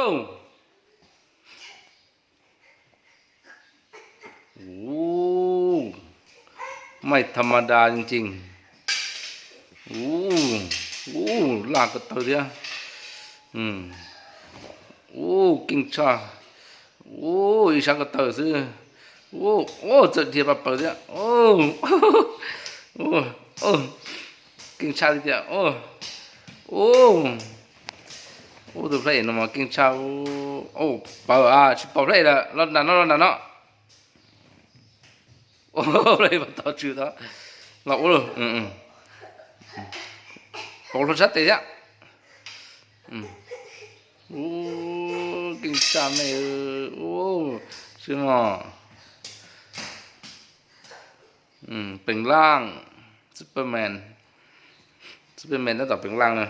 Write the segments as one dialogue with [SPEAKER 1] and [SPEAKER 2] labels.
[SPEAKER 1] โอ้ไม่ธรรมดาจริงๆโอ้ลากกระเตอเดียโอ้กิ่งชาโอ้อีชากระเตอซื้อ这地方包的警察的我都来了嘛，警察包啊，去包来了，那，来把刀住他，那我了，包了啥的呀？警察没有，是吗？เป็นร่างซูเปอร์แมนน่าจะเป็นร่างนะ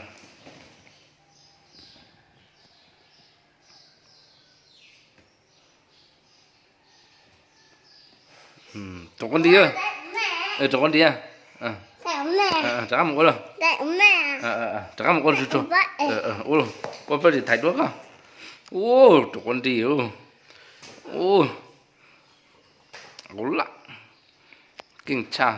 [SPEAKER 1] จบกันดีจบกันดีจะทำหมดเลยจะทำหมดเลยจุ๊ก็ไปถ่ายด้วยกันจบกันดีเอาละกิ่งชา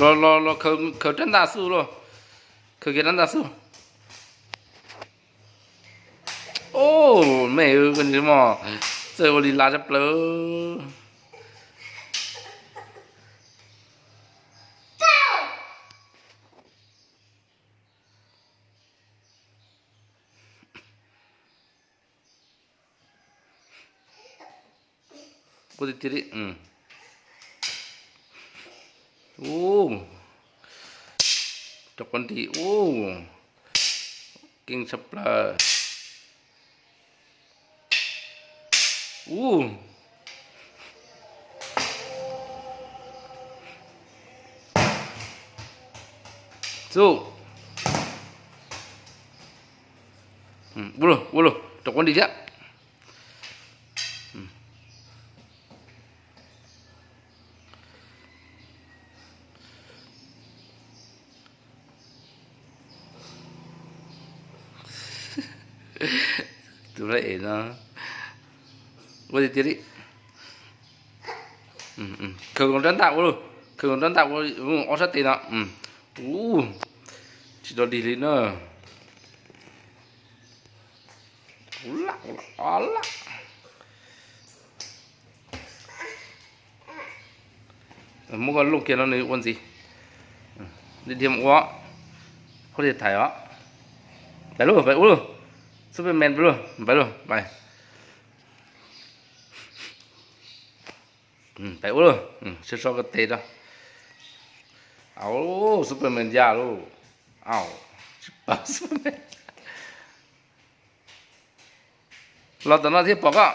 [SPEAKER 1] รอเขา真大树了เขา给真大树没有跟你嘛这我里拉着不了我的弟弟จบกันดีกิ่งชับปลาสู้buluจบกันดีจ้ะตัวละเอ็นะวันที่ที่คือคนจันทร์วะคือคนจันทร์วะออสตินะชิดอดีเลยเนอะละมึงก็ลูกเกี่ยนนี่วันสินี่เดียมวะเขาจะถ่ายวะไปลูกซูเปอร์แมนไปไปชื่อชอบก็เตะจ้ะเอาซูเปอร์แมนยาลูกเอาซูเปอร์แมนเราตอนนั้นที่บอกอ่ะ